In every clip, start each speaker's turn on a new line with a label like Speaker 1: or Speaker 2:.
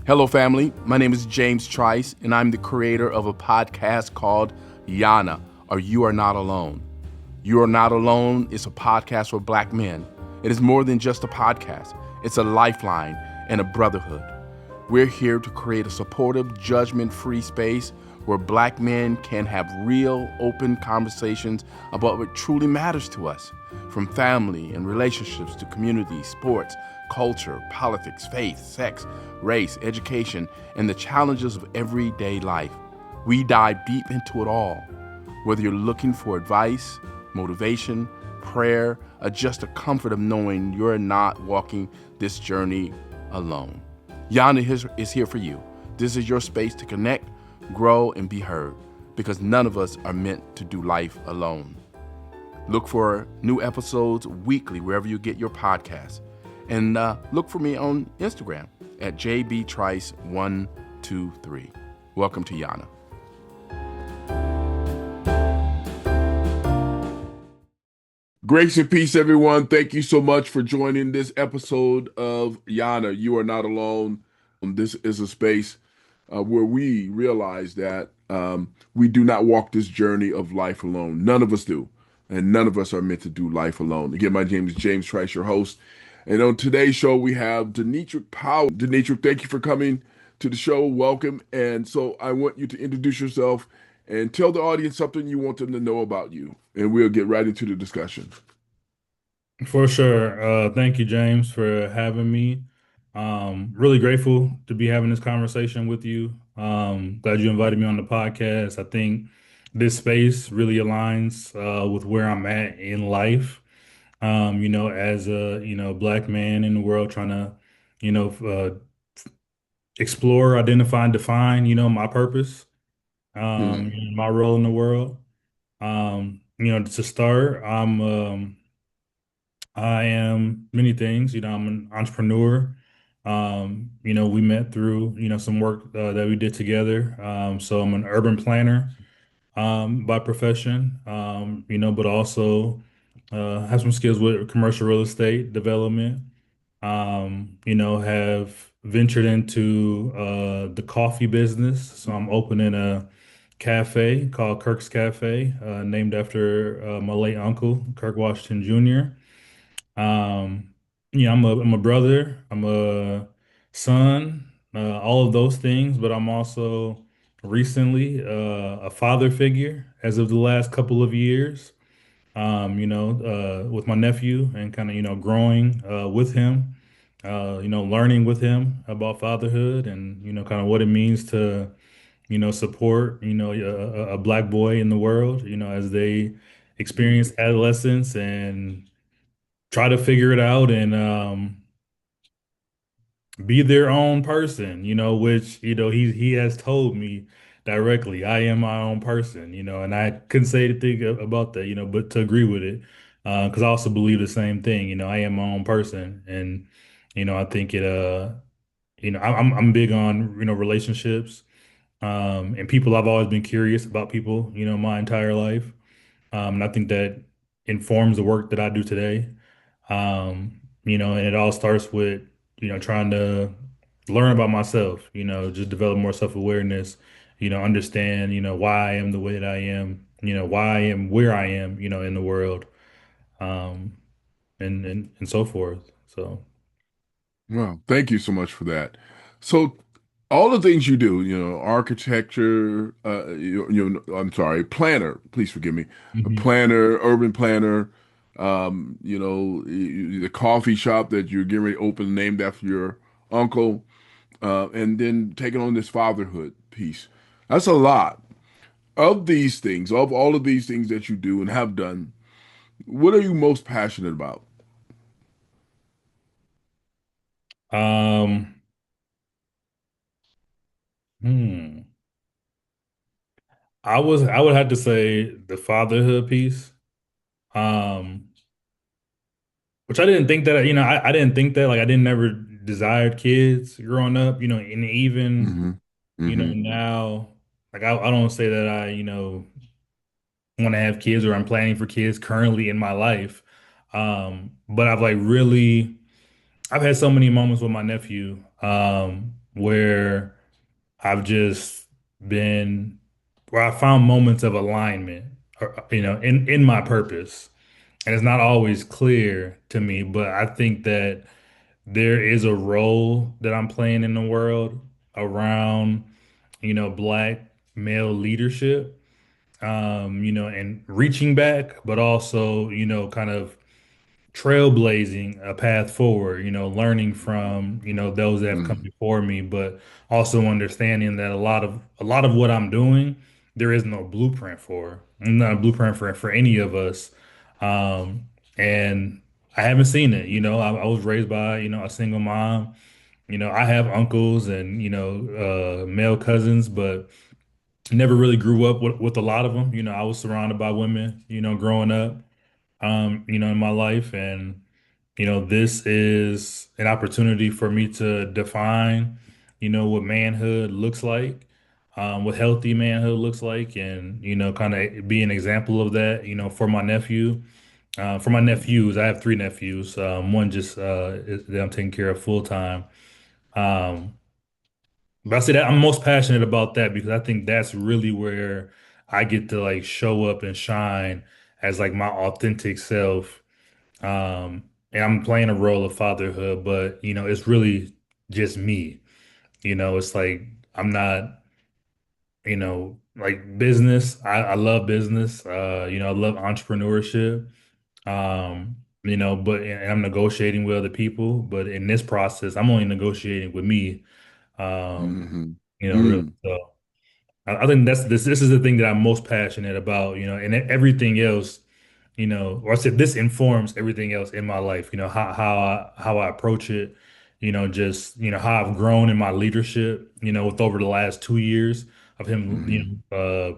Speaker 1: Hello, family. My name is James Trice, and I'm the creator of a podcast called YANA, or You Are Not Alone. You Are Not Alone is a podcast for Black men. It is more than just a podcast. It's a lifeline and a brotherhood. We're here to create a supportive, judgment-free space where Black men can have real, open conversations about what truly matters to us, from family and relationships to community, sports, culture, politics, faith, sex, race, education, and the challenges of everyday life. We dive deep into it all. Whether you're looking for advice, motivation, prayer, or just a comfort of knowing you're not walking this journey alone. Yana is here for you. This is your space to connect, grow, and be heard, because none of us are meant to do life alone. Look for new episodes weekly wherever you get your podcasts. And look for me on Instagram at jbtrice123. Welcome to YANA. Grace and peace, everyone. Thank you so much for joining this episode of YANA. You are not alone. This is a space where we realize that we do not walk this journey of life alone. None of us do. And none of us are meant to do life alone. Again, my name is James Trice, your host. And on today's show, we have Denetrick Powers. Denetrick, thank you for coming to the show. Welcome. And so I want you to introduce yourself and tell the audience something you want them to know about you. And we'll get right into the discussion.
Speaker 2: For sure. Thank you, James, for having me. Really grateful to be having this conversation with you. Glad you invited me on the podcast. I think this space really aligns with where I'm at in life. As a black man in the world, trying to you know uh, explore, identify, and define my purpose,
Speaker 1: Hmm.
Speaker 2: my role in the world. To start, I am many things. I'm an entrepreneur. We met through, some work that we did together. So I'm an urban planner by profession, but also have some skills with commercial real estate development. Have ventured into the coffee business. So I'm opening a cafe called Kirk's Cafe, named after my late uncle, Kirk Washington Jr. I'm a brother, I'm a son, all of those things, but I'm also recently a father figure as of the last couple of years. With my nephew and kind of growing with him, learning with him about fatherhood and kind of what it means to support a black boy in the world, as they experience adolescence and try to figure it out and be their own person, which, he has told me directly, I am my own person, and I couldn't say anything about that, but to agree with it, because I also believe the same thing, I am my own person. And, I think I'm big on, relationships, and people. I've always been curious about people, my entire life. And I think that informs the work that I do today. And it all starts with, trying to learn about myself, just develop more self-awareness, understand, why I am the way that I am, why I am where I am, in the world, um, and so forth. So,
Speaker 1: Well, thank you so much for that. So, all the things you do, architecture, I'm sorry, planner, please forgive me, a
Speaker 2: mhm.
Speaker 1: planner, urban planner, the coffee shop that you're getting ready to open named after your uncle, and then taking on this fatherhood piece. That's a lot of these things, of all of these things that you do and have done. What are you most passionate about?
Speaker 2: Um, hmm. I would have to say the fatherhood piece. Um, Which I didn't think that, I didn't think that, like, I didn't never desired kids growing up, and even,
Speaker 1: Hmm. Hmm.
Speaker 2: now, like, I don't say that I, want to have kids or I'm planning for kids currently in my life. But I've had so many moments with my nephew, where I've just been where I found moments of alignment, in my purpose. And it's not always clear to me, but I think that there is a role that I'm playing in the world around, black male leadership, and reaching back, but also, kind of trailblazing a path forward, learning from, those that have come
Speaker 1: Mm,
Speaker 2: before me, but also understanding that a lot of what I'm doing, there is no blueprint for. Not a blueprint for any of us. Um, and I haven't seen it. I was raised by, a single mom. I have uncles and, male cousins, but never really grew up with a lot of them. I was surrounded by women, growing up, in my life. And this is an opportunity for me to define, what manhood looks like, what healthy manhood looks like, and, kind of be an example of that, for my nephew. For my nephews, I have three nephews. One just that I'm taking care of full time. Um, but I say that I'm most passionate about that because I think that's really where I get to like show up and shine as like my authentic self. And I'm playing a role of fatherhood, but it's really just me. It's like I'm not, like business. I love business. I love entrepreneurship. But and I'm negotiating with other people, but in this process, I'm only negotiating with me. Um,
Speaker 1: hmm
Speaker 2: Really.
Speaker 1: mm,
Speaker 2: So I think this is the thing that I'm most passionate about, and everything else, or I said this informs everything else in my life, how I approach it, just how I've grown in my leadership, with over the last 2 years of him,
Speaker 1: hmm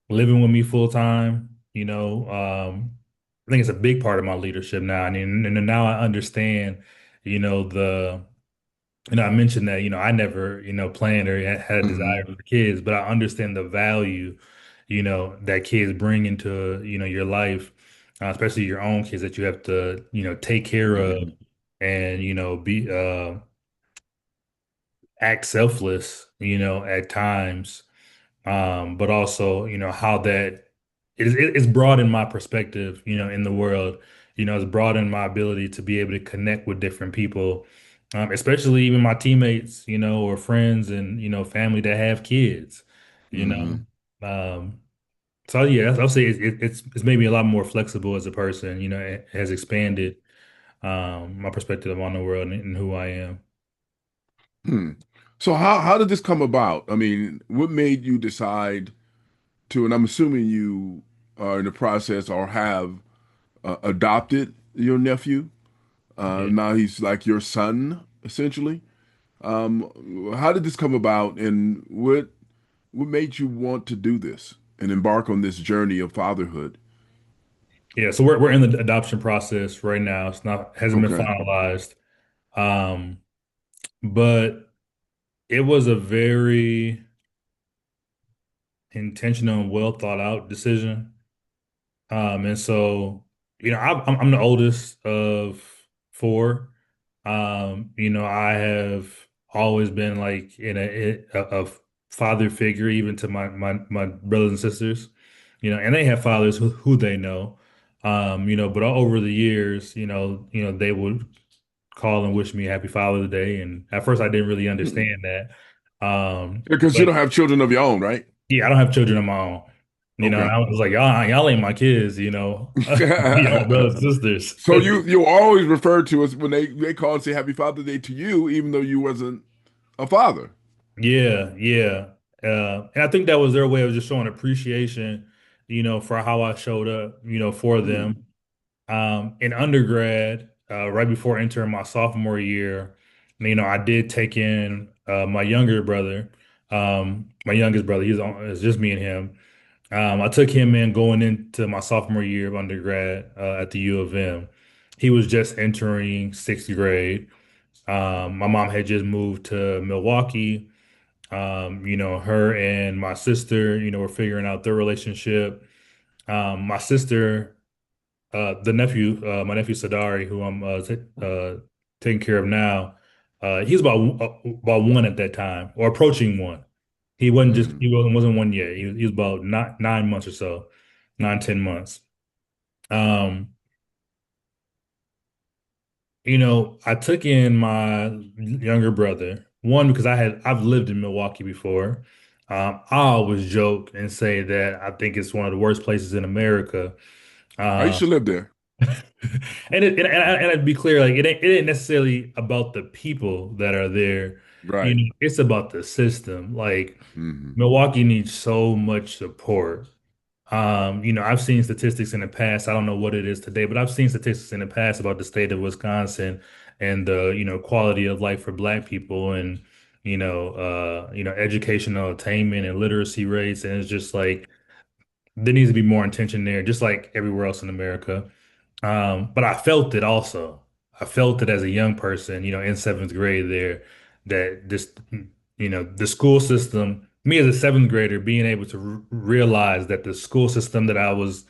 Speaker 2: living with me full time, I think it's a big part of my leadership now. And now I understand, the I mentioned that, I never, planned or had a desire
Speaker 1: hmm
Speaker 2: for kids, but I understand the value, that kids bring into, your life, especially your own kids that you have to, take care of
Speaker 1: hmm
Speaker 2: and, be, act selfless, at times. But also, how that it's broadened my perspective, in the world. It's broadened my ability to be able to connect with different people, especially even my teammates, or friends and, family that have kids, you know.
Speaker 1: hmm
Speaker 2: Um, so yeah, I'll say it's made me a lot more flexible as a person, it has expanded my perspective on the world and who I am.
Speaker 1: Hmm. So how did this come about? I mean, what made you decide to, and I'm assuming you are in the process or have adopted your nephew.
Speaker 2: Yeah.
Speaker 1: Now he's like your son, essentially. How did this come about, and what made you want to do this and embark on this journey of fatherhood?
Speaker 2: Yeah, so we're in the adoption process right now. It's not hasn't been
Speaker 1: Okay.
Speaker 2: finalized. Um, but it was a very intentional and well thought out decision. And so, I'm the oldest of four. I have always been like in a father figure, even to my brothers and sisters, and they have fathers who they know. But over the years, they would call and wish me happy Father's Day. And at first I didn't really
Speaker 1: Hmm.
Speaker 2: understand that.
Speaker 1: Because you
Speaker 2: But
Speaker 1: don't have children of your own, right?
Speaker 2: yeah, I don't have children of my own. And
Speaker 1: Okay.
Speaker 2: I was like, y'all ain't my kids, my brothers and sisters.
Speaker 1: So you always refer to us when they call and say Happy Father's Day to you, even though you wasn't a father.
Speaker 2: Yeah, yeah. And I think that was their way of just showing appreciation, for how I showed up, for
Speaker 1: Hmm.
Speaker 2: them. In undergrad, right before entering my sophomore year, I did take in my younger brother, my youngest brother. It's just me and him. I took him in going into my sophomore year of undergrad at the U of M. He was just entering sixth grade. My mom had just moved to Milwaukee. Her and my sister, were figuring out their relationship. My sister, my nephew Sadari, who I'm taking care of now, He was about one at that time, or approaching one.
Speaker 1: Mm.
Speaker 2: He wasn't one yet. He was about 9 months or so, 9, 10 months. Um, I took in my younger brother, one because I've lived in Milwaukee before. I always joke and say that I think it's one of the worst places in America.
Speaker 1: I used
Speaker 2: Uh,
Speaker 1: to live there.
Speaker 2: and to be clear, like it ain't necessarily about the people that are there.
Speaker 1: Right.
Speaker 2: It's about the system. Like
Speaker 1: Mm-hmm.
Speaker 2: Milwaukee needs so much support. I've seen statistics in the past. I don't know what it is today, but I've seen statistics in the past about the state of Wisconsin and the, quality of life for Black people and, educational attainment and literacy rates. And it's just like there needs to be more intention there, just like everywhere else in America. But I felt it also. I felt it as a young person, in seventh grade there, that the school system, me as a seventh grader, being able to realize that the school system that I was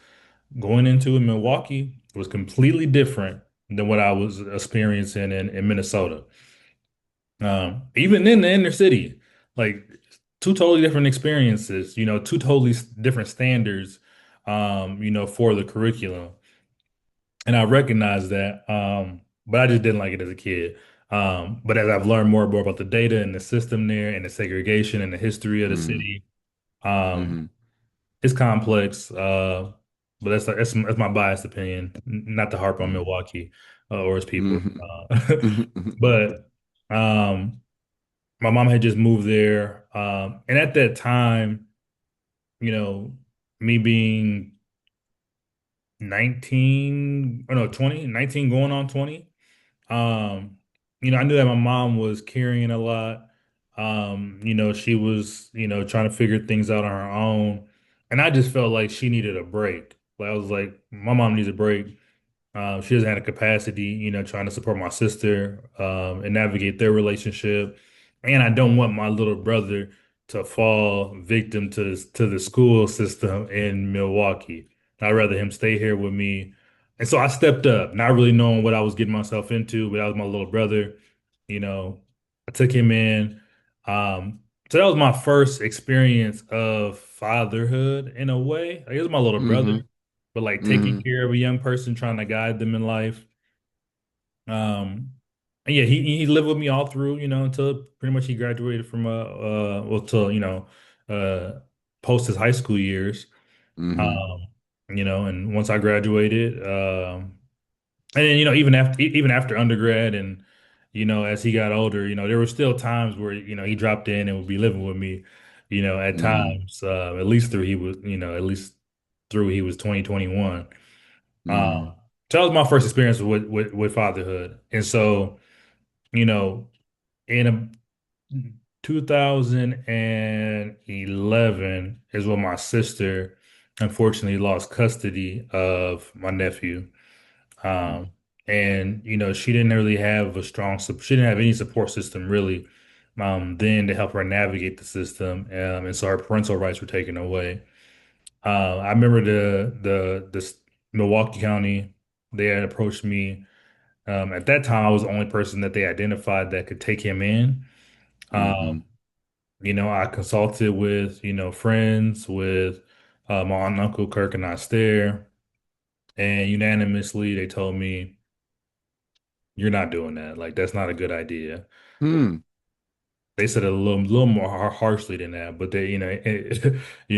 Speaker 2: going into in Milwaukee was completely different than what I was experiencing in Minnesota. Even in the inner city, like two totally different experiences, two totally different standards, for the curriculum. And I recognize that, but I just didn't like it as a kid. But as I've learned more and more about the data and the system there and the segregation and the history of the
Speaker 1: Mm-hmm.
Speaker 2: city, um,
Speaker 1: Mm-hmm.
Speaker 2: it's complex. But that's my biased opinion, not to harp on Milwaukee or its people.
Speaker 1: Mm-hmm. Mm-hmm.
Speaker 2: But um, my mom had just moved there, and at that time, you know, me being 19, or no, 20, 19 going on 20. I knew that my mom was carrying a lot. She was, trying to figure things out on her own. And I just felt like she needed a break. Like I was like, my mom needs a break. She doesn't have the capacity, trying to support my sister, and navigate their relationship. And I don't want my little brother to fall victim to the school system in Milwaukee. I'd rather him stay here with me. And so I stepped up, not really knowing what I was getting myself into, but that was my little brother. You know, I took him in. So that was my first experience of fatherhood in a way. Like, it was my little brother,
Speaker 1: Mm-hmm.
Speaker 2: but like taking
Speaker 1: Mm-hmm.
Speaker 2: care of a young person, trying to guide them in life. Um, and yeah, he lived with me all through, until pretty much he graduated from well, till uh post his high school years.
Speaker 1: Mm-hmm.
Speaker 2: Um, and once I graduated, and then, even after undergrad and as he got older, there were still times where he dropped in and would be living with me, at
Speaker 1: Mm-hmm.
Speaker 2: times, at least through he was, at least through he was 2021.
Speaker 1: Mm-hmm.
Speaker 2: So that was my first experience with fatherhood. And so, you know, in 2011 is when my sister unfortunately lost custody of my nephew. Um, and she didn't really have she didn't have any support system really, then to help her navigate the system. And so her parental rights were taken away. I remember this Milwaukee County, they had approached me. At that time, I was the only person that they identified that could take him in.
Speaker 1: Mm-hmm.
Speaker 2: I consulted with, friends, with my aunt and uncle Kirk and I there, and unanimously they told me, "You're not doing that. Like that's not a good idea."
Speaker 1: Mm-hmm.
Speaker 2: They said it a little more harshly than that, but they,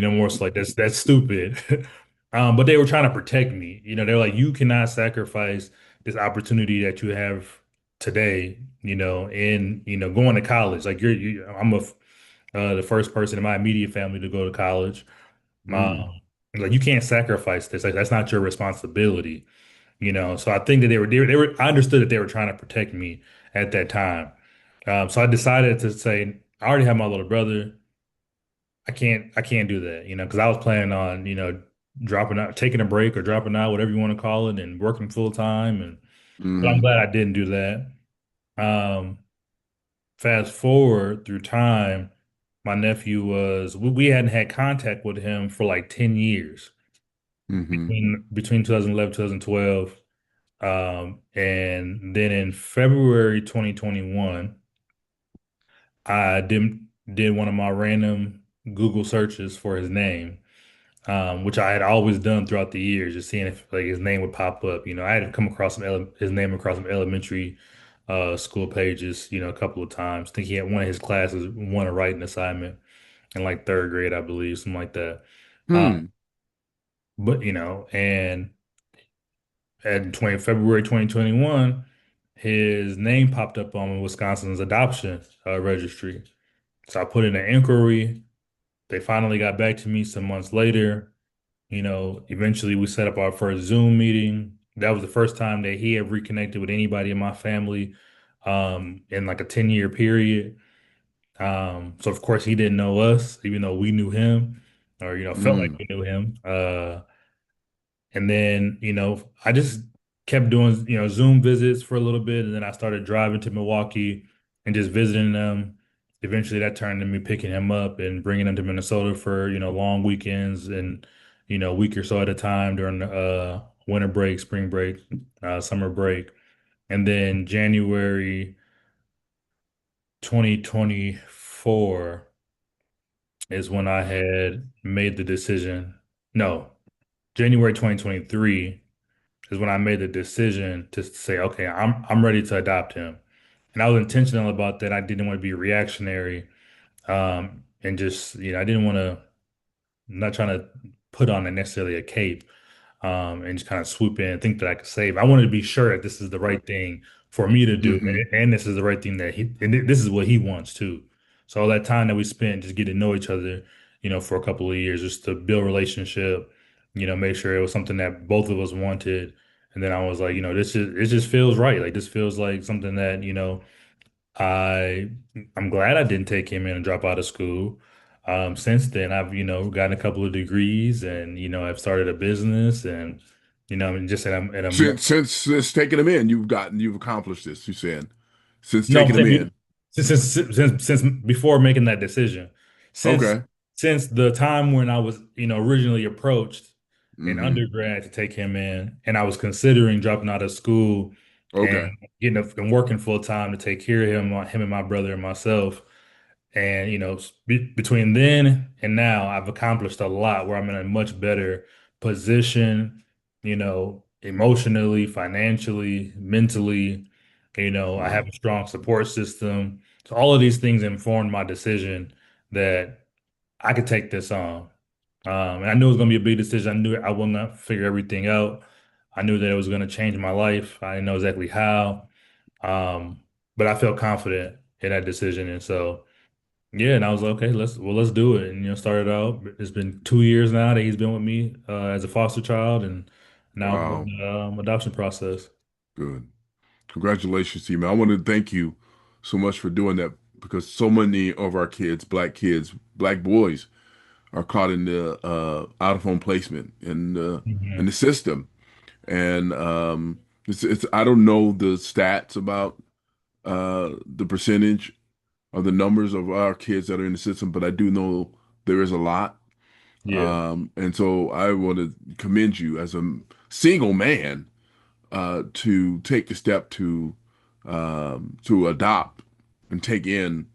Speaker 2: more so like that's stupid. But they were trying to protect me. They're like, you cannot sacrifice this opportunity that you have today. In going to college. Like I'm the first person in my immediate family to go to college.
Speaker 1: Mm-hmm.
Speaker 2: Like you can't sacrifice this. Like that's not your responsibility. So I think that they were. I understood that they were trying to protect me at that time. So I decided to say, I already have my little brother. I can't do that, because I was planning on, dropping out, taking a break or dropping out, whatever you want to call it, and working full time. But I'm
Speaker 1: Mm-hmm.
Speaker 2: glad I didn't do that. Um, Fast forward through time, my nephew we hadn't had contact with him for like 10 years
Speaker 1: Mm-hmm.
Speaker 2: between 2011, 2012. And then in February 2021. I did one of my random Google searches for his name, which I had always done throughout the years, just seeing if like his name would pop up. I had come across his name across some elementary school pages, a couple of times. I think he had one of his classes won a writing assignment in like third grade, I believe, something like that. Uh,
Speaker 1: Hmm.
Speaker 2: but and in February 2021, his name popped up on Wisconsin's adoption registry. So I put in an inquiry. They finally got back to me some months later. Eventually we set up our first Zoom meeting. That was the first time that he had reconnected with anybody in my family in like a 10-year period. So of course he didn't know us, even though we knew him or, felt like
Speaker 1: Hmm.
Speaker 2: we knew him. And then, I just kept doing, Zoom visits for a little bit. And then I started driving to Milwaukee and just visiting them. Eventually that turned into me picking him up and bringing him to Minnesota for, long weekends and, a week or so at a time during the winter break, spring break, summer break. And then January 2024 is when I had made the decision. No, January 2023 is when I made the decision to say, okay, I'm ready to adopt him. And I was intentional about that. I didn't want to be reactionary. And just, I didn't want to, I'm not trying to put on necessarily a cape and just kind of swoop in and think that I could save. I wanted to be sure that this is the right thing for me to do,
Speaker 1: Hmm.
Speaker 2: and this is the right thing that this is what he wants too. So all that time that we spent just getting to know each other, for a couple of years, just to build relationship, make sure it was something that both of us wanted. And then I was like, it just feels right. Like this feels like something that, I I'm glad I didn't take him in and drop out of school. Since then, I've gotten a couple of degrees, and I've started a business, and and just at a more
Speaker 1: Since taking him in, you've accomplished this. You said since
Speaker 2: no, I'm
Speaker 1: taking him
Speaker 2: saying
Speaker 1: in.
Speaker 2: since before making that decision, since
Speaker 1: Okay.
Speaker 2: since the time when I was originally approached in
Speaker 1: Hmm.
Speaker 2: undergrad to take him in, and I was considering dropping out of school and
Speaker 1: Okay.
Speaker 2: getting up and working full time to take care of him and my brother and myself. And, between then and now, I've accomplished a lot where I'm in a much better position, emotionally, financially, mentally. I have
Speaker 1: Wow.
Speaker 2: a strong support system. So all of these things informed my decision that I could take this on. And I knew it was going to be a big decision. I knew I would not figure everything out. I knew that it was going to change my life. I didn't know exactly how. Um, but I felt confident in that decision. And so, yeah, and I was like, okay, let's do it. And started out. It's been 2 years now that he's been with me as a foster child, and now we're in
Speaker 1: Wow.
Speaker 2: the adoption process.
Speaker 1: Good. Congratulations to you, man. I want to thank you so much for doing that because so many of our kids, black boys, are caught in the out of home placement in
Speaker 2: Hmm.
Speaker 1: the system. And it's I don't know the stats about the percentage of the numbers of our kids that are in the system, but I do know there is a lot.
Speaker 2: Yeah.
Speaker 1: And so I want to commend you as a single man to take the step to adopt and take in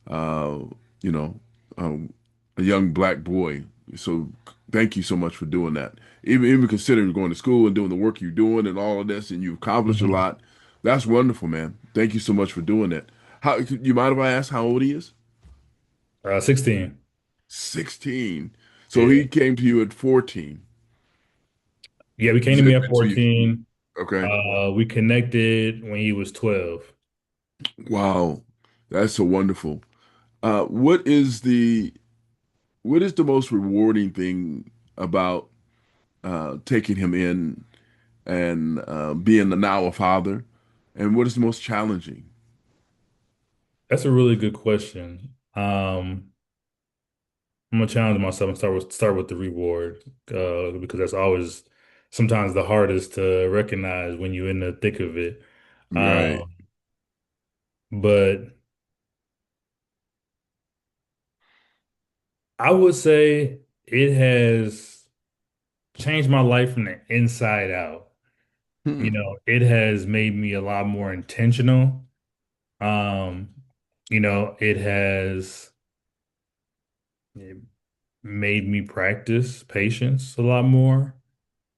Speaker 1: uh, you know um, a young black boy. So thank you so much for doing that. Even considering going to school and doing the work you're doing and all of this, and you've accomplished a
Speaker 2: Hmm.
Speaker 1: lot. That's wonderful, man. Thank you so much for doing that. How you mind if I ask how old he is?
Speaker 2: 16.
Speaker 1: 16. So
Speaker 2: Yeah.
Speaker 1: he came to you at 14.
Speaker 2: Yeah, we came to
Speaker 1: Zip
Speaker 2: me at
Speaker 1: into you.
Speaker 2: 14.
Speaker 1: Okay.
Speaker 2: We connected when he was 12.
Speaker 1: Wow. That's so wonderful. What is the most rewarding thing about taking him in and being now a father? And what is the most challenging?
Speaker 2: That's a really good question. I'm gonna challenge myself and start with the reward because that's always sometimes the hardest to recognize when you're in the thick of it.
Speaker 1: Right.
Speaker 2: Um, but I would say it has changed my life from the inside out.
Speaker 1: Hmm.
Speaker 2: It has made me a lot more intentional. Um, it has made me practice patience a lot more.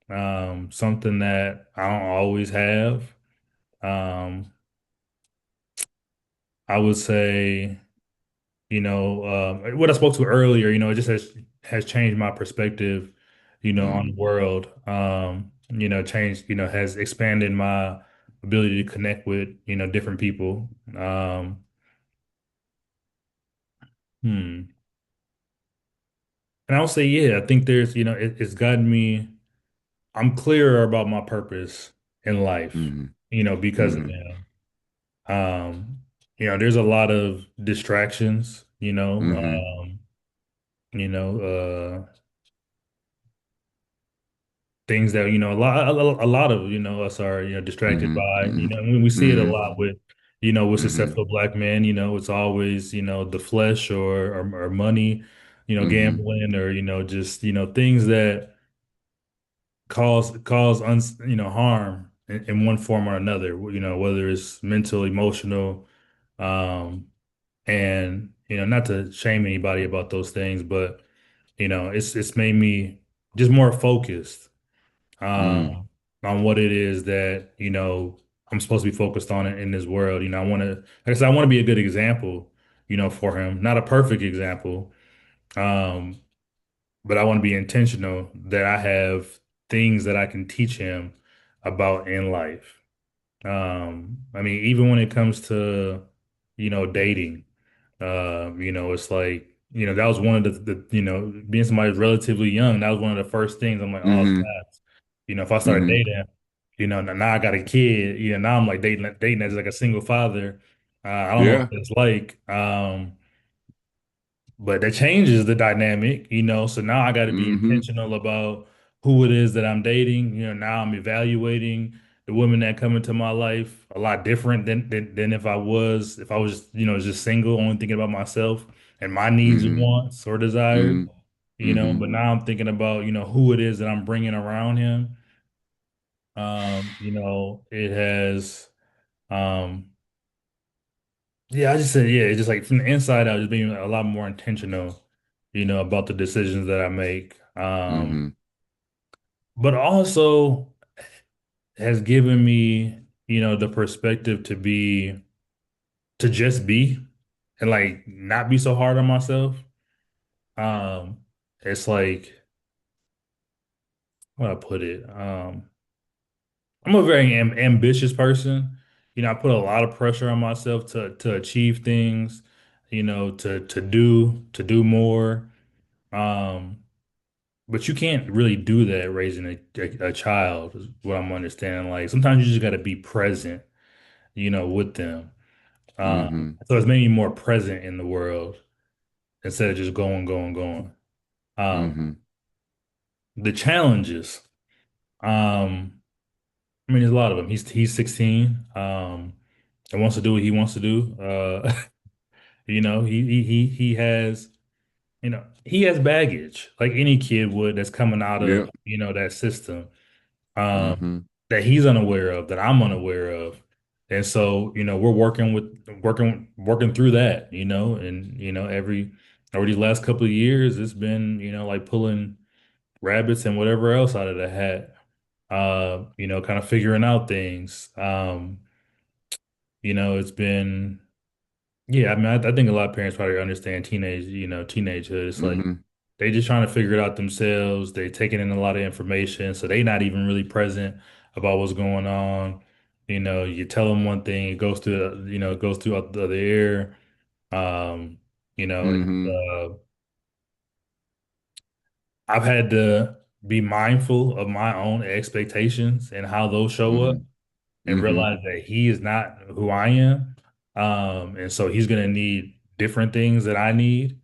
Speaker 2: Something that I don't always have. Um, I would say, what I spoke to earlier, it just has changed my perspective, on the
Speaker 1: Mm,
Speaker 2: world. Changed, has expanded my ability to connect with, different people. Hmm. And I'll say, yeah, I think there's, it's gotten me, I'm clearer about my purpose in life,
Speaker 1: mhm,
Speaker 2: because of
Speaker 1: mhm,
Speaker 2: them. Um, there's a lot of distractions,
Speaker 1: mhm,
Speaker 2: you know, things that, a lot of, us are, distracted
Speaker 1: mhm,
Speaker 2: by,
Speaker 1: mhm,
Speaker 2: when we see it a
Speaker 1: mhm,
Speaker 2: lot with, with
Speaker 1: mhm,
Speaker 2: successful black men, it's always, the flesh or money,
Speaker 1: mhm,
Speaker 2: gambling or, just, things that cause harm in one form or another, whether it's mental, emotional, um, and not to shame anybody about those things, but it's made me just more focused
Speaker 1: mm,
Speaker 2: on what it is that I'm supposed to be focused on in this world. I want to, like I said, I want to be a good example, for him, not a perfect example, um, but I want to be intentional that I have things that I can teach him about in life. I mean, even when it comes to, dating, it's like, that was one of being somebody relatively young, that was one of the first things I'm like, oh,
Speaker 1: mhm,
Speaker 2: snaps. If I started
Speaker 1: mhm.
Speaker 2: dating, now I got a kid, now I'm like dating as like a single father. I don't know what
Speaker 1: Yeah.
Speaker 2: it's like. But that changes the dynamic, so now I got to be
Speaker 1: Mhm,
Speaker 2: intentional about who it is that I'm dating. Now I'm evaluating the women that come into my life a lot different than if I was, just single, only thinking about myself and my needs and
Speaker 1: mhm,
Speaker 2: wants or desires,
Speaker 1: mhm, mhm,
Speaker 2: but now I'm thinking about, who it is that I'm bringing around him. It has, um, yeah, I just said, yeah, it's just like from the inside out, just being a lot more intentional, about the decisions that I make.
Speaker 1: mhm,
Speaker 2: But also has given me, the perspective to just be and like not be so hard on myself. Um, it's like, how do I put it? I'm a very ambitious person. I put a lot of pressure on myself to achieve things, to do more. Um, but you can't really do that raising a child, is what I'm understanding. Like sometimes you just got to be present, with them.
Speaker 1: mhm,
Speaker 2: So it's made me more present in the world instead of just going, going, going. Um,
Speaker 1: mhm,
Speaker 2: the challenges, I mean, there's a lot of them. He's 16, and wants to do what he wants to do. He has, he has baggage like any kid would that's coming out
Speaker 1: yeah,
Speaker 2: of, that system. um,
Speaker 1: mhm,
Speaker 2: that he's unaware of, that I'm unaware of. And so, we're working through that, and over these last couple of years, it's been, like pulling rabbits and whatever else out of the hat, kind of figuring out things. It's been, yeah, I mean, I think a lot of parents probably understand teenagehood. It's like
Speaker 1: mhm,
Speaker 2: they just trying to figure it out themselves. They taking in a lot of information, so they not even really present about what's going on. You tell them one thing, it goes through, it goes through out the other ear. Um,
Speaker 1: mhm,
Speaker 2: I've had to be mindful of my own expectations and how those show up,
Speaker 1: mhm,
Speaker 2: and
Speaker 1: mhm,
Speaker 2: realize that he is not who I am. And so he's gonna need different things that I need.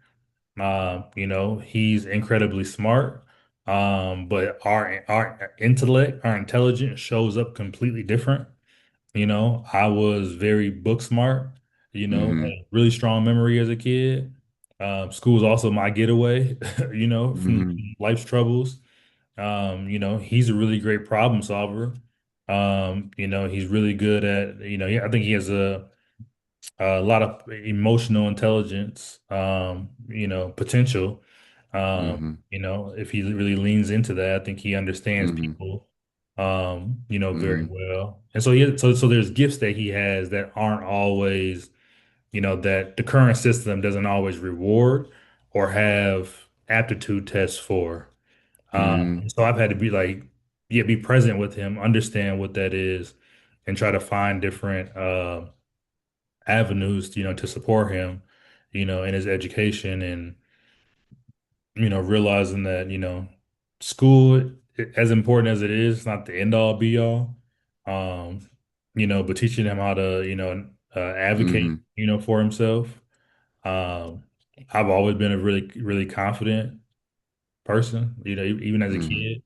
Speaker 2: He's incredibly smart. But our intellect, our intelligence shows up completely different. I was very book smart, had
Speaker 1: mhm,
Speaker 2: a really strong memory as a kid. School was also my getaway, from
Speaker 1: mhm,
Speaker 2: life's troubles. He's a really great problem solver. He's really good at, I think he has a lot of emotional intelligence, potential.
Speaker 1: Mm-hmm.
Speaker 2: If he really leans into that, I think he understands
Speaker 1: Mm-hmm.
Speaker 2: people, very
Speaker 1: Mm-hmm.
Speaker 2: well. And so there's gifts that he has that aren't always, that the current system doesn't always reward or have aptitude tests for.
Speaker 1: Mm-hmm.
Speaker 2: So I've had to be like, yeah, be present with him, understand what that is, and try to find different avenues, to support him, in his education and, realizing that, school, as important as it is, not the end all be all. Um, but teaching him how to, advocate,
Speaker 1: Mm-hmm.
Speaker 2: for himself. Um, I've always been a really, really confident person, even as a
Speaker 1: Mm-hmm.
Speaker 2: kid.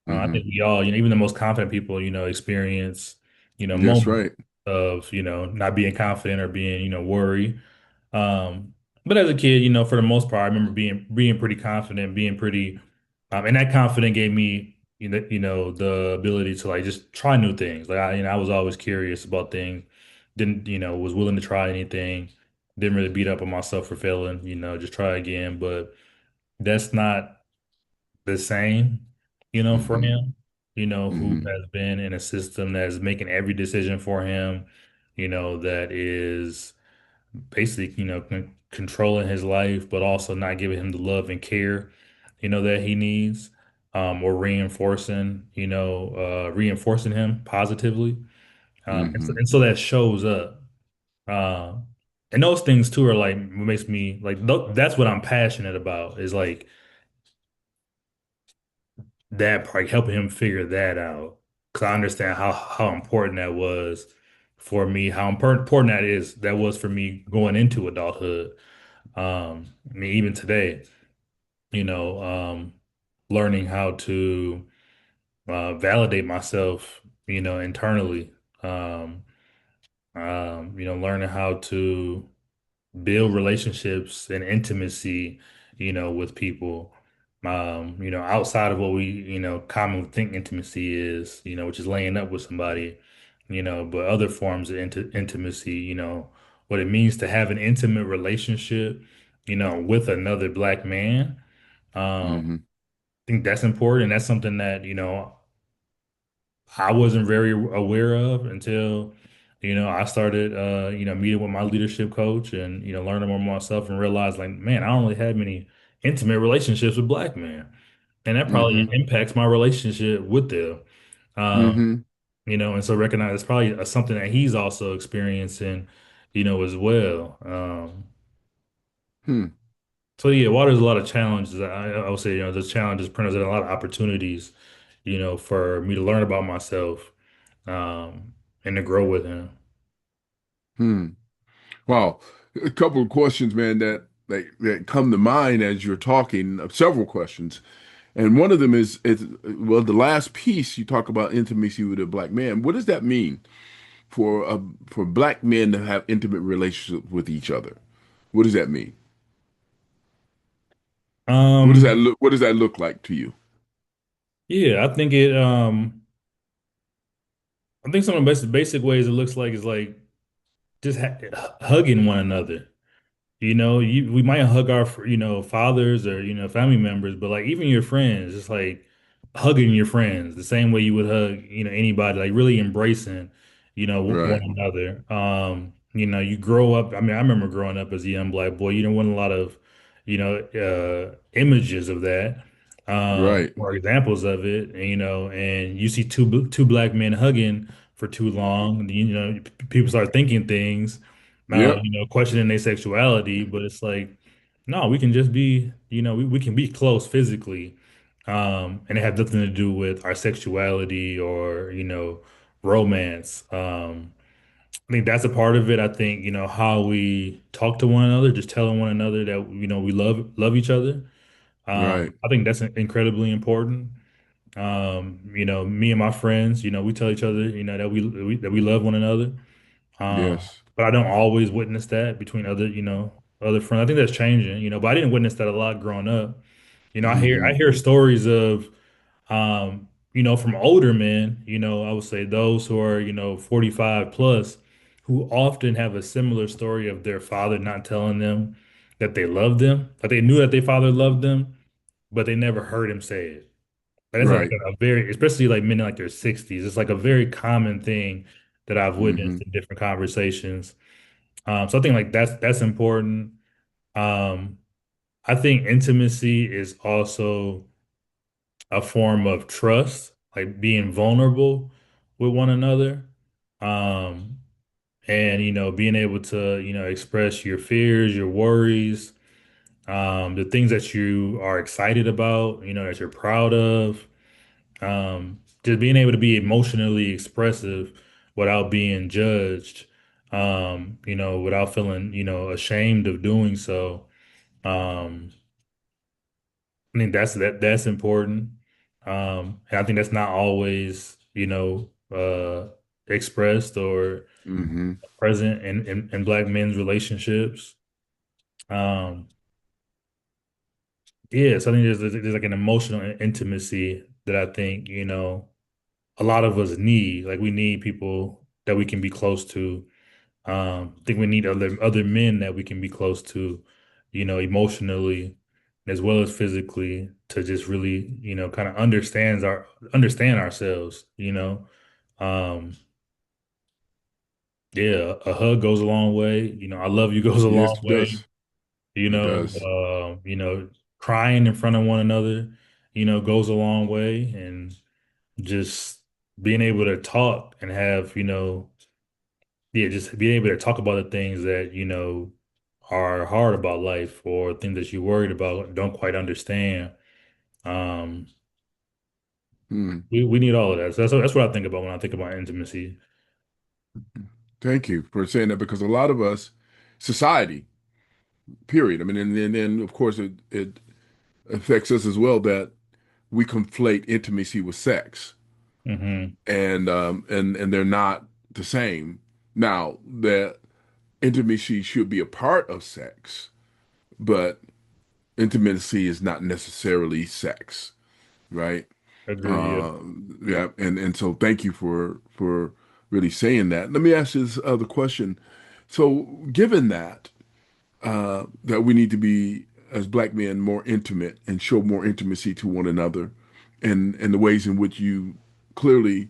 Speaker 2: I
Speaker 1: Mm-hmm.
Speaker 2: think we all, even the most confident people, experience,
Speaker 1: That's
Speaker 2: moments
Speaker 1: right.
Speaker 2: of, not being confident or being, worried. Um, but as a kid, for the most part, I remember being pretty confident, being pretty, and that confidence gave me, the ability to like just try new things. Like I was always curious about things. Didn't, was willing to try anything. Didn't really beat up on myself for failing. Just try again. But that's not the same, for
Speaker 1: Mm-hmm.
Speaker 2: him, who
Speaker 1: Mm-hmm.
Speaker 2: has been in a system that is making every decision for him, that is basically, controlling his life, but also not giving him the love and care, that he needs, or reinforcing him positively.
Speaker 1: Mm-hmm.
Speaker 2: And so that shows up. Uh, and those things too are like what makes me like that's what I'm passionate about is like that part, helping him figure that out. Because I understand how important that was for me, how important that was for me going into adulthood. I mean, even today, you know, um, learning how to validate myself, internally, um, learning how to build relationships and intimacy, with people, outside of what we, commonly think intimacy is, which is laying up with somebody, but other forms of intimacy, what it means to have an intimate relationship, with another black man. Um,
Speaker 1: Mm-hmm.
Speaker 2: I think that's important. That's something that, I wasn't very aware of until, I started, meeting with my leadership coach and, learning more myself and realized like, man, I don't really have many intimate relationships with black men. And that probably
Speaker 1: Mm-hmm.
Speaker 2: impacts my relationship with them. Um,
Speaker 1: Mm-hmm.
Speaker 2: and so recognize it's probably something that he's also experiencing, as well.
Speaker 1: Hmm.
Speaker 2: So yeah, while there's a lot of challenges, I would say, the challenges present a lot of opportunities, for me to learn about myself, and to grow with him.
Speaker 1: Hmm. Wow. A couple of questions, man, that come to mind as you're talking, several questions. And one of them is well, the last piece you talk about intimacy with a black man. What does that mean for black men to have intimate relationships with each other? What does that mean?
Speaker 2: Um,
Speaker 1: What does that look like to you?
Speaker 2: yeah, I think some of the basic ways it looks like is like just hugging one another. We might hug our, fathers or, family members, but like even your friends, it's like hugging your friends the same way you would hug, anybody, like really embracing, one
Speaker 1: Right.
Speaker 2: another. You grow up. I mean, I remember growing up as a young black boy, you don't want a lot of, images of that,
Speaker 1: Right.
Speaker 2: or examples of it, and you see two black men hugging for too long, people start thinking things,
Speaker 1: Yep.
Speaker 2: questioning their sexuality, but it's like, no, we can just be, we can be close physically, and it have nothing to do with our sexuality or, romance. I think that's a part of it. I think, how we talk to one another, just telling one another that, we love each other.
Speaker 1: Right.
Speaker 2: I think that's incredibly important. Me and my friends, we tell each other, that that we love one another.
Speaker 1: Yes.
Speaker 2: But I don't always witness that between other friends. I think that's changing, but I didn't witness that a lot growing up. I
Speaker 1: Mm-hmm.
Speaker 2: hear stories of, from older men, I would say those who are, 45 plus, who often have a similar story of their father not telling them that they loved them. Like they knew that their father loved them, but they never heard him say it. That's like
Speaker 1: Right.
Speaker 2: a very, especially like men in like their 60s. It's like a very common thing that I've witnessed
Speaker 1: Hmm.
Speaker 2: in different conversations. So I think like that's important. Um, I think intimacy is also a form of trust, like being vulnerable with one another. Um, and being able to, express your fears, your worries, the things that you are excited about, that you're proud of. Just being able to be emotionally expressive without being judged, without feeling, ashamed of doing so. Um, I think that's important. And I think that's not always, expressed or
Speaker 1: Hmm.
Speaker 2: present in Black men's relationships. Um, yeah, so I think there's like an emotional intimacy that I think, a lot of us need. Like we need people that we can be close to. I think we need other men that we can be close to, emotionally as well as physically to just really, kind of understand ourselves, Um, yeah, a hug goes a long way. I love you goes a
Speaker 1: Yes,
Speaker 2: long
Speaker 1: it
Speaker 2: way.
Speaker 1: does. It does.
Speaker 2: Crying in front of one another, goes a long way, and just being able to talk and have, yeah, just being able to talk about the things that, are hard about life or things that you're worried about, don't quite understand. Um,
Speaker 1: Hmm.
Speaker 2: we need all of that. So that's what I think about when I think about intimacy.
Speaker 1: Thank you for saying that because a lot of us, society, period. I mean, and then of course it affects us as well that we conflate intimacy with sex,
Speaker 2: Hmm.
Speaker 1: and they're not the same. Now, that intimacy should be a part of sex, but intimacy is not necessarily sex, right?
Speaker 2: Agree. Yeah.
Speaker 1: Yeah, and so thank you for really saying that. Let me ask you this other question. So, given that that we need to be as black men more intimate and show more intimacy to one another, and the ways in which you clearly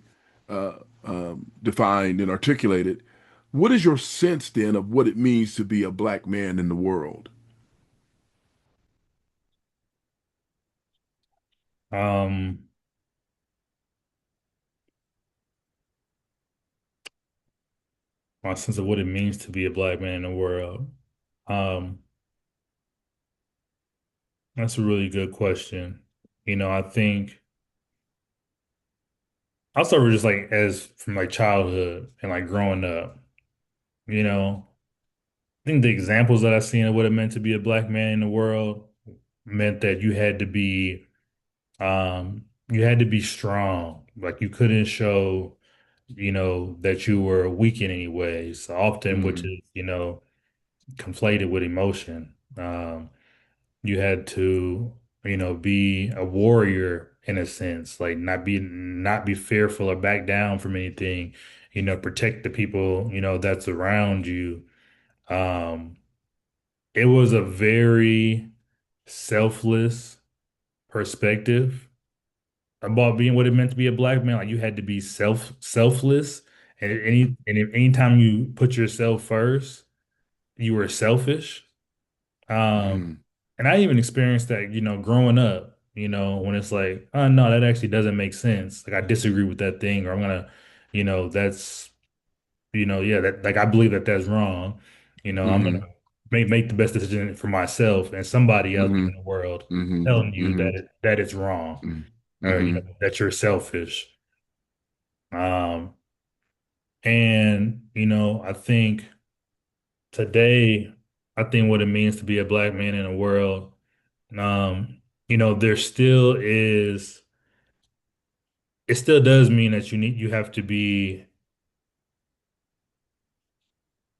Speaker 1: defined and articulated, what is your sense then of what it means to be a black man in the world?
Speaker 2: Um, my sense of what it means to be a Black man in the world. Um, that's a really good question. I think I'll start with just like as from like childhood and like growing up, you know. I think the examples that I've seen of what it meant to be a Black man in the world meant that you had to be strong. Like you couldn't show, that you were weak in any ways, often which
Speaker 1: Mm,
Speaker 2: is, conflated with emotion. You had to, be a warrior in a sense, like not be fearful or back down from anything, protect the people, that's around you. Um, it was a very selfless perspective about being what it meant to be a Black man. Like you had to be selfless, and anytime you put yourself first, you were selfish. Um,
Speaker 1: mm,
Speaker 2: and I even experienced that, growing up, when it's like, oh no, that actually doesn't make sense. Like I disagree with that thing, or I'm gonna, that's, yeah, that like I believe that that's wrong. I'm gonna
Speaker 1: mm,
Speaker 2: make the best decision for myself and somebody else
Speaker 1: mm,
Speaker 2: in the world
Speaker 1: mm,
Speaker 2: telling you
Speaker 1: mm,
Speaker 2: that it's wrong,
Speaker 1: mm,
Speaker 2: or
Speaker 1: mm,
Speaker 2: that you're selfish. Um, and I think today, I think what it means to be a Black man in the world. There still is, it still does mean that you have to be,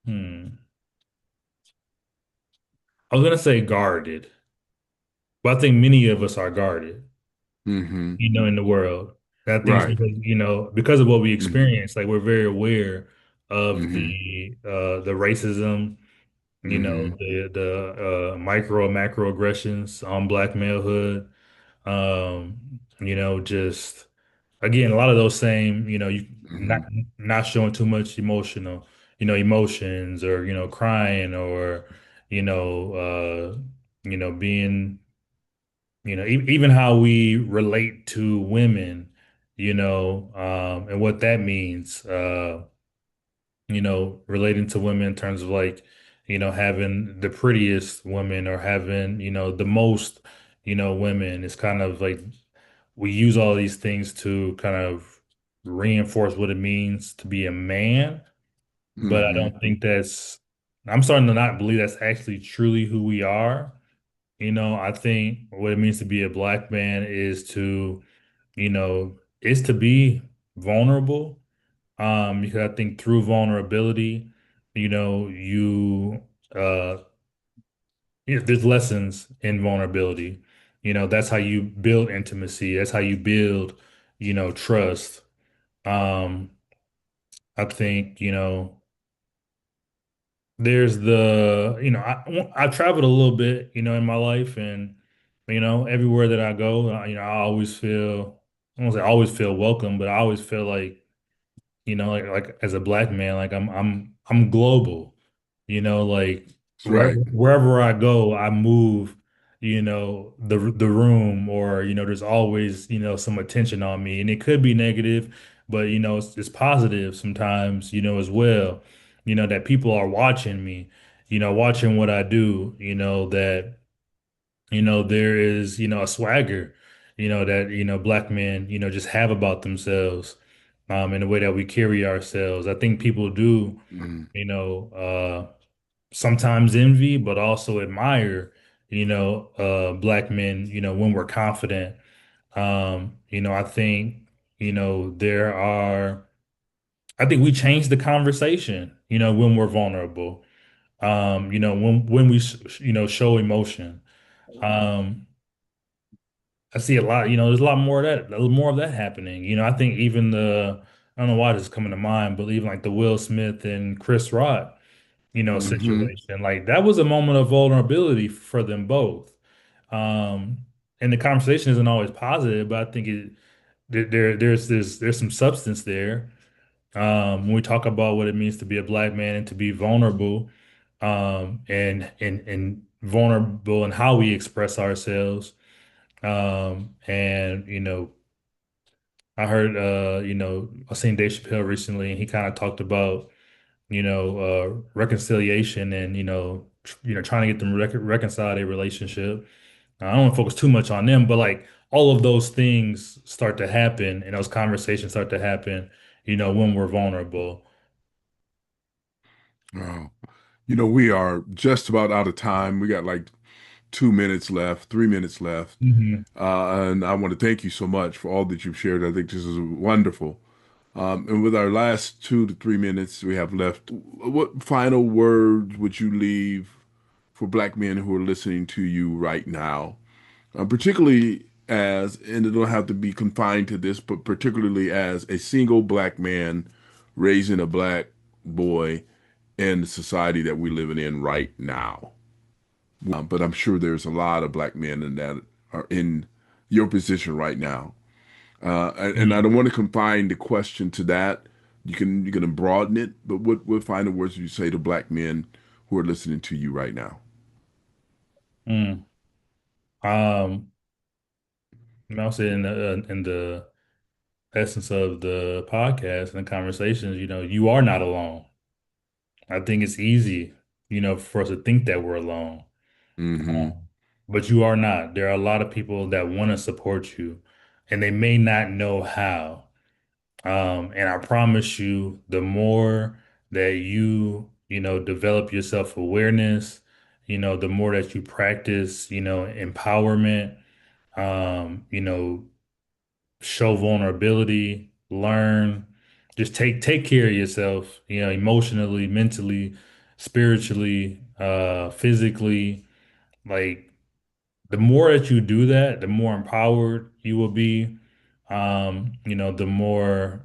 Speaker 2: I was gonna say guarded, but I think many of us are guarded,
Speaker 1: mm.
Speaker 2: in the world. And I think it's
Speaker 1: Right.
Speaker 2: because, because of what we
Speaker 1: Mm,
Speaker 2: experience, like we're very aware of
Speaker 1: Mm-hmm.
Speaker 2: the racism,
Speaker 1: Mm-hmm.
Speaker 2: the micro and macro aggressions on black malehood. Just again, a lot of those same, you
Speaker 1: Mm-hmm.
Speaker 2: not showing too much emotions or, crying or, being, even how we relate to women, and what that means, relating to women in terms of like, having the prettiest women or having, the most, women. It's kind of like we use all these things to kind of reinforce what it means to be a man, but I
Speaker 1: Mm-hmm.
Speaker 2: don't think I'm starting to not believe that's actually truly who we are. I think what it means to be a black man is to be vulnerable. Because I think through vulnerability, uh, there's lessons in vulnerability. That's how you build intimacy. That's how you build, trust. Um, I think, there's I've traveled a little bit, in my life and, everywhere that I go, I always feel, I won't say always feel welcome, but I always feel like, like as a black man, like I'm global, like
Speaker 1: Right.
Speaker 2: wherever I go, I move, the room or, there's always, some attention on me and it could be negative, but it's positive sometimes, as well, that people are watching me, watching what I do, that, there is, a swagger, that, black men, just have about themselves in the way that we carry ourselves. I think people do,
Speaker 1: Mm-hmm.
Speaker 2: sometimes envy, but also admire, black men, when we're confident. I think, I think we change the conversation, when we're vulnerable, when we, show emotion. Um, I see a lot, there's a lot more of that, a little more of that happening. I think even I don't know why this is coming to mind, but even like the Will Smith and Chris Rock,
Speaker 1: Mm-hmm.
Speaker 2: situation, like that was a moment of vulnerability for them both. Um, and the conversation isn't always positive, but I think there's some substance there. When we talk about what it means to be a black man and to be vulnerable, and vulnerable in how we express ourselves. And I heard I seen Dave Chappelle recently, and he kind of talked about reconciliation and trying to get them reconcile their relationship. I don't want to focus too much on them, but like all of those things start to happen, and those conversations start to happen, when we're vulnerable.
Speaker 1: Wow. We are just about out of time. We got like 2 minutes left, 3 minutes left.
Speaker 2: Hmm.
Speaker 1: And I want to thank you so much for all that you've shared. I think this is wonderful. And with our last 2 to 3 minutes we have left, what final words would you leave for black men who are listening to you right now? Particularly as, and it don't have to be confined to this, but particularly as a single black man raising a black boy in the society that we're living in right now. But I'm sure there's a lot of black men in that are in your position right now. And I don't want to confine the question to that. You can broaden it, but what final words would you say to black men who are listening to you right now?
Speaker 2: Mm. Um, I'll say in the essence of the podcast and the conversations, you are not alone. I think it's easy, for us to think that we're alone.
Speaker 1: Mm-hmm.
Speaker 2: But you are not. There are a lot of people that want to support you, and they may not know how. And I promise you, the more that develop your self-awareness, the more that you practice, empowerment, show vulnerability, learn, just take care of yourself, emotionally, mentally, spiritually, physically, like the more that you do that, the more empowered you will be. The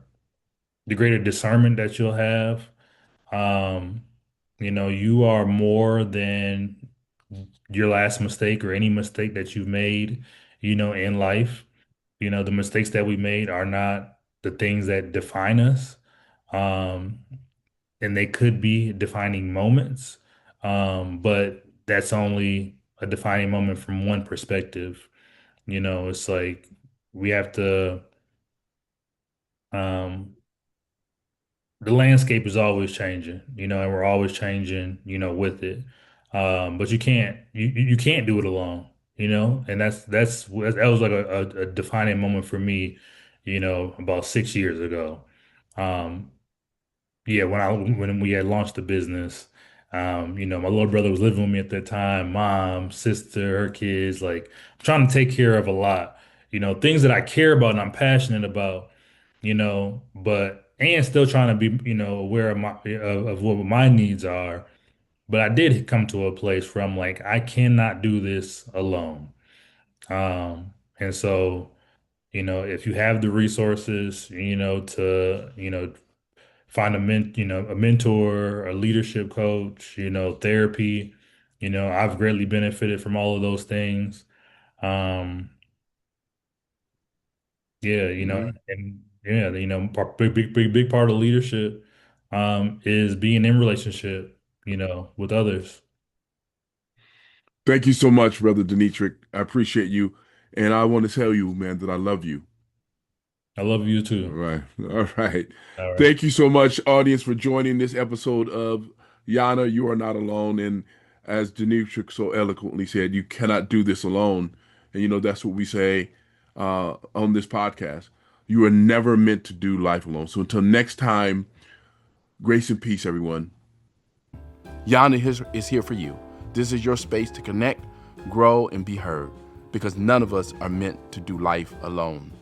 Speaker 2: greater discernment that you'll have. Um, you are more than your last mistake or any mistake that you've made, in life. The mistakes that we made are not the things that define us. Um, and they could be defining moments. But that's only a defining moment from one perspective. It's like we have to, um, the landscape is always changing, and we're always changing, with it. But you can't do it alone, and that was like a defining moment for me, about 6 years ago. Um, yeah, when we had launched the business, my little brother was living with me at that time, mom, sister, her kids, like I'm trying to take care of a lot, things that I care about and I'm passionate about, but and still trying to be, aware of of what my needs are. But I did come to a place where I'm like, I cannot do this alone. And so, if you have the resources, to, find a mentor, a leadership coach, therapy. I've greatly benefited from all of those things. Um, yeah, and yeah, big part of leadership, is being in relationship, with others.
Speaker 1: Thank you so much, Brother Denetrick. I appreciate you. And I want to tell you, man, that I love you.
Speaker 2: I love you
Speaker 1: All
Speaker 2: too.
Speaker 1: right. All right.
Speaker 2: All right.
Speaker 1: Thank you so much, audience, for joining this episode of Yana. You are not alone. And as Denetrick so eloquently said, you cannot do this alone. And that's what we say on this podcast. You are never meant to do life alone. So until next time, grace and peace, everyone. Yana is here for you. This is your space to connect, grow, and be heard because none of us are meant to do life alone.